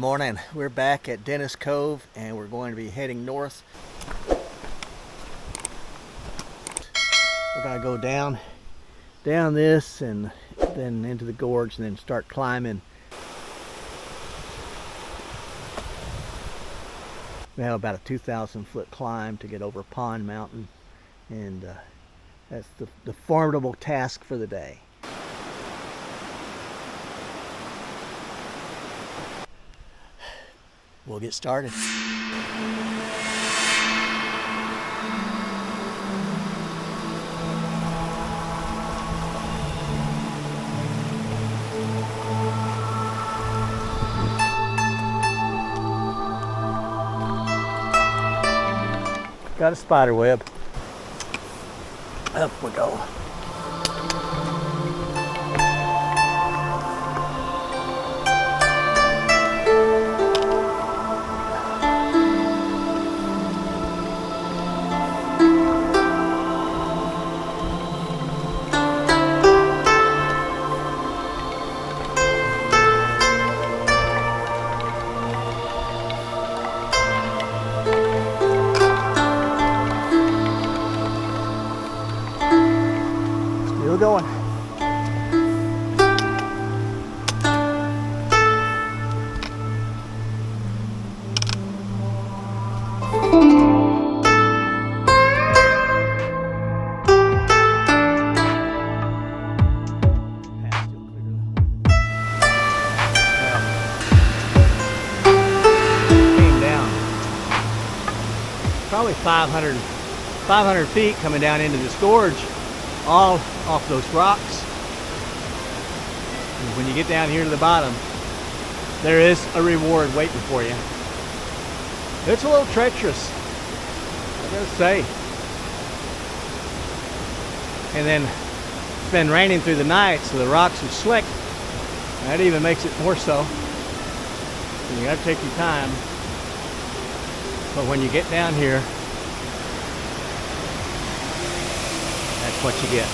Morning. We're back at Dennis Cove and we're going to be heading north. We're going to go down this and then into the gorge and then start climbing. We have about a 2,000 foot climb to get over Pond Mountain, and that's the formidable task for the day. We'll get started. Got a spider web. Up we go. Still going. Came down probably 500 feet coming down into this gorge, all off those rocks. And when you get down here to the bottom, there is a reward waiting for you. It's a little treacherous, I gotta say. And then it's been raining through the night, so the rocks are slick. That even makes it more so. And you gotta take your time. But when you get down here, that's what you get.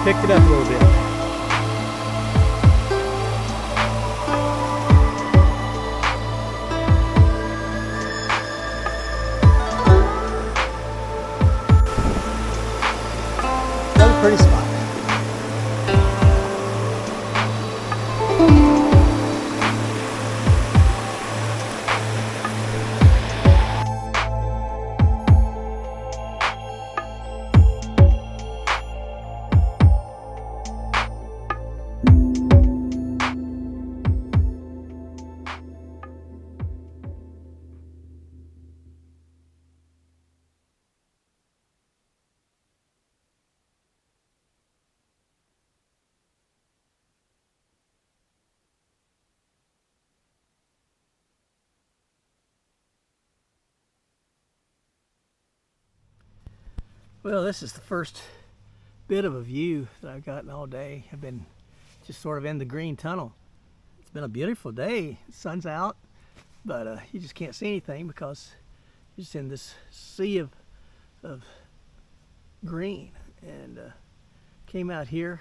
Picked it up a little bit. Another pretty spot. Well, this is the first bit of a view that I've gotten all day. I've been just sort of in the green tunnel. It's been a beautiful day. The sun's out, but you just can't see anything because you're just in this sea of green. And came out here,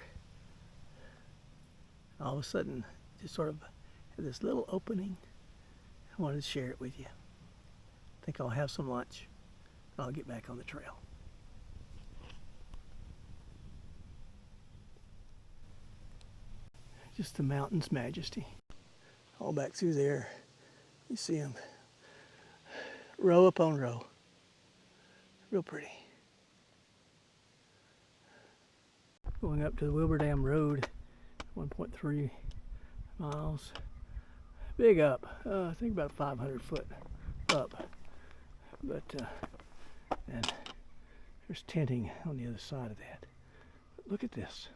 all of a sudden just sort of had this little opening. I wanted to share it with you. I think I'll have some lunch and I'll get back on the trail. Just the mountain's majesty. All back through there, you see them row upon row. Real pretty. Going up to the Wilburdamn Road, 1.3 miles. Big up, I think about 500 foot up. But, and there's tenting on the other side of that. But look at this.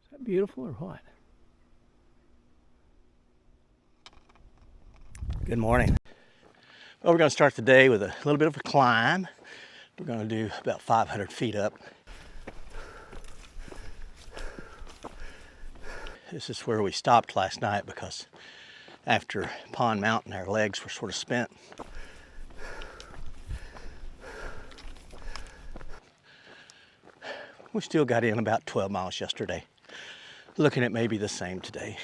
Is that beautiful or what? Good morning. Well, we're going to start the day with a little bit of a climb. We're going to do about 500 feet up. This is where we stopped last night because after Pond Mountain, our legs were sort of spent. We still got in about 12 miles yesterday. Looking at maybe the same today.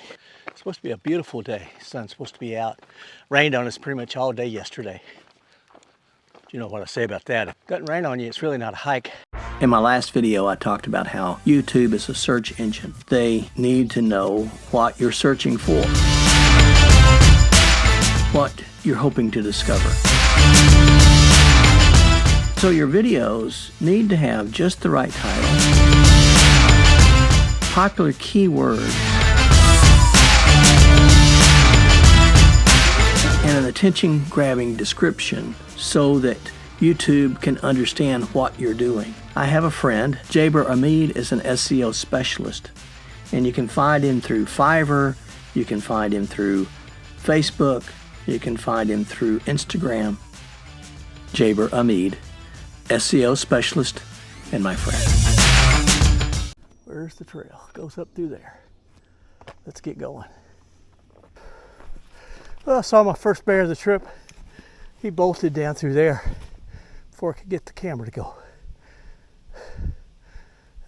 It's supposed to be a beautiful day. The sun's supposed to be out. Rained on us pretty much all day yesterday. You know what I say about that. If it doesn't rain on you, it's really not a hike. In my last video, I talked about how YouTube is a search engine. They need to know what you're searching for, what you're hoping to discover. So your videos need to have just the right title, popular keywords, and an attention-grabbing description so that YouTube can understand what you're doing. I have a friend, Jaber Amid is an SEO specialist, and you can find him through Fiverr, you can find him through Facebook, you can find him through Instagram. Jaber Amid, SEO specialist, and my friend. Where's the trail? Goes up through there. Let's get going. Well, I saw my first bear of the trip. He bolted down through there before I could get the camera to go.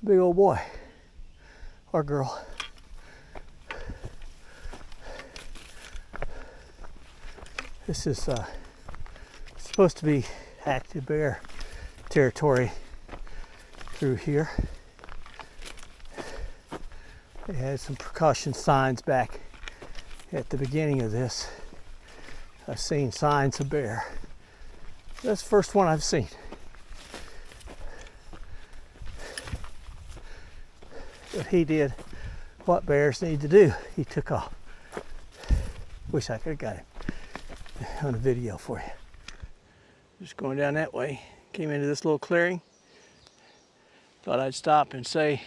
Big old boy, or girl. This is supposed to be active bear territory through here. They had some precaution signs back at the beginning of this. I've seen signs of bear. That's the first one I've seen. But he did what bears need to do. He took off. Wish I could have got him on a video for you. Just going down that way. Came into this little clearing. Thought I'd stop and say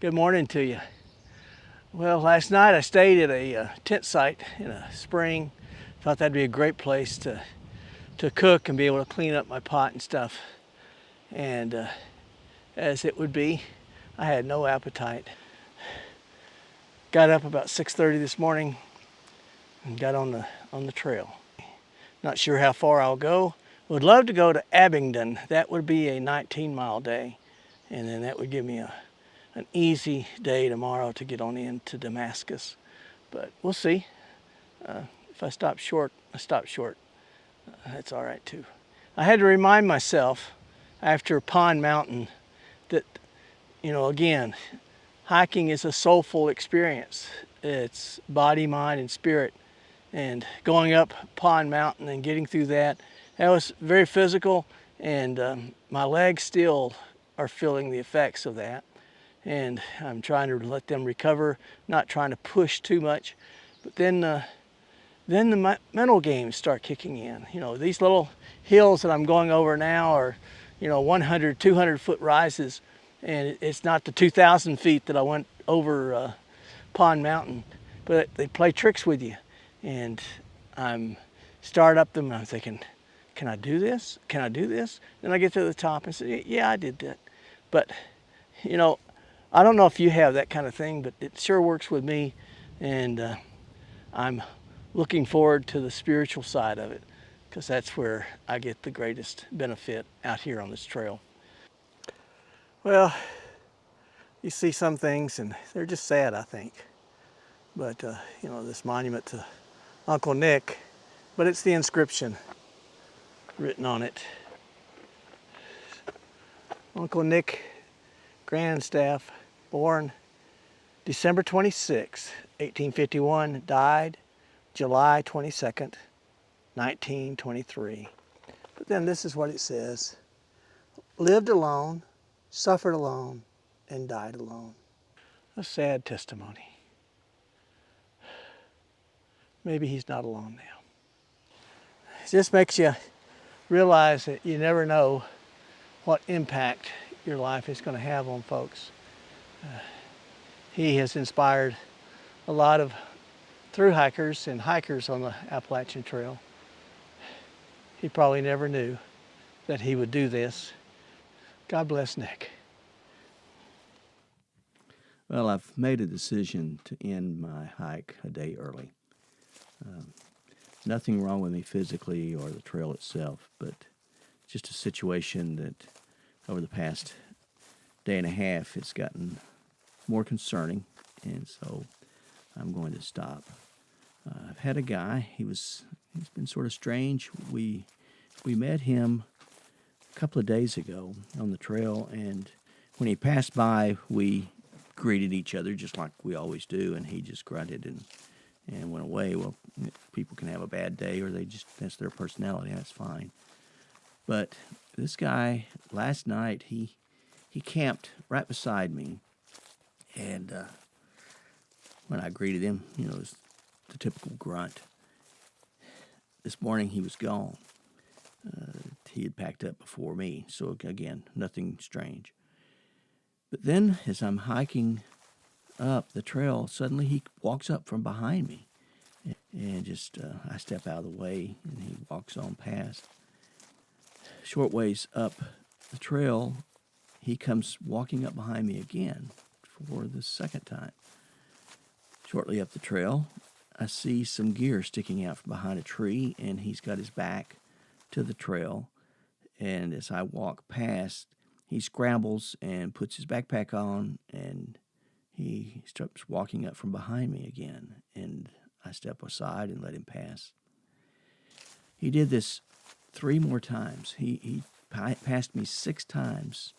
good morning to you. Well, last night I stayed at a tent site in a spring. Thought that'd be a great place to cook and be able to clean up my pot and stuff. And as it would be, I had no appetite. Got up about 6:30 this morning and got on the trail. Not sure how far I'll go. Would love to go to Abingdon. That would be a 19-mile day, and then that would give me an easy day tomorrow to get on into Damascus. But we'll see. If I stop short, I stop short. That's all right too. I had to remind myself after Pond Mountain that, you know, again, hiking is a soulful experience. It's body, mind, and spirit. And going up Pond Mountain and getting through that was very physical, and my legs still are feeling the effects of that. And I'm trying to let them recover, not trying to push too much. But then the mental games start kicking in. You know, these little hills that I'm going over now are, you know, 100, 200 foot rises, and it's not the 2,000 feet that I went over Pond Mountain, but they play tricks with you. And I'm start up them and I'm thinking, can I do this? Can I do this? Then I get to the top and say, yeah, I did that. But, you know, I don't know if you have that kind of thing, but it sure works with me. And I'm looking forward to the spiritual side of it, because that's where I get the greatest benefit out here on this trail. Well, you see some things and they're just sad, I think. But, you know, this monument to Uncle Nick, but it's the inscription written on it. Uncle Nick Grandstaff, born December 26, 1851, died July 22nd, 1923. But then this is what it says: lived alone, suffered alone, and died alone. A sad testimony. Maybe he's not alone now. It just makes you realize that you never know what impact your life is going to have on folks. He has inspired a lot of thru-hikers and hikers on the Appalachian Trail. He probably never knew that he would do this. God bless Nick. Well, I've made a decision to end my hike a day early. Nothing wrong with me physically or the trail itself, but just a situation that over the past day and a half it's gotten more concerning, and so I'm going to stop. I've had a guy, he's been sort of strange. We met him a couple of days ago on the trail, and when he passed by, we greeted each other just like we always do, and he just grunted and went away. Well, people can have a bad day, or that's their personality, that's fine. But this guy, last night, he camped right beside me, and when I greeted him, it was the typical grunt. This morning he was gone. He had packed up before me, so again, nothing strange. But then, as I'm hiking up the trail, suddenly he walks up from behind me, and just I step out of the way, and he walks on past. Short ways up the trail, he comes walking up behind me again for the second time. Shortly up the trail, I see some gear sticking out from behind a tree, and he's got his back to the trail. And as I walk past, he scrambles and puts his backpack on, and he starts walking up from behind me again. And I step aside and let him pass. He did this 3 more times. He passed me 6 times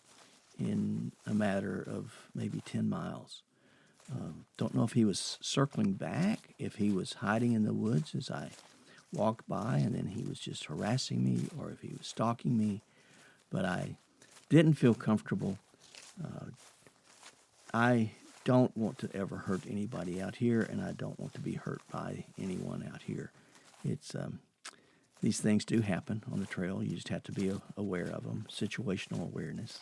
in a matter of maybe 10 miles. Don't know if he was circling back, if he was hiding in the woods as I walked by and then he was just harassing me, or if he was stalking me, but I didn't feel comfortable. I don't want to ever hurt anybody out here, and I don't want to be hurt by anyone out here. These things do happen on the trail. You just have to be aware of them, situational awareness.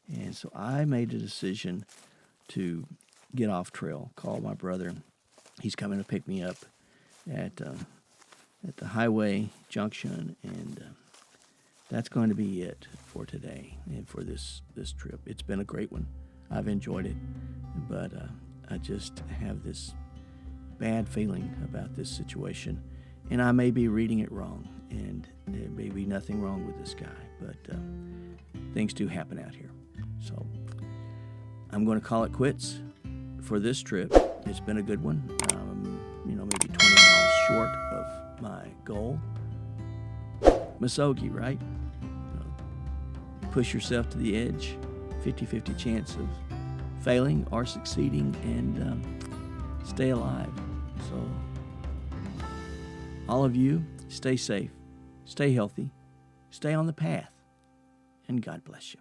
And so I made a decision to get off trail, call my brother. He's coming to pick me up at the highway junction, and that's going to be it for today and for this trip. It's been a great one. I've enjoyed it, but I just have this bad feeling about this situation, and I may be reading it wrong, and there may be nothing wrong with this guy, but things do happen out here. So I'm going to call it quits for this trip. It's been a good one. Maybe 20 miles short of my goal. Misogi, right? Push yourself to the edge. 50-50 chance of failing or succeeding, and stay alive. So all of you, stay safe, stay healthy, stay on the path, and God bless you.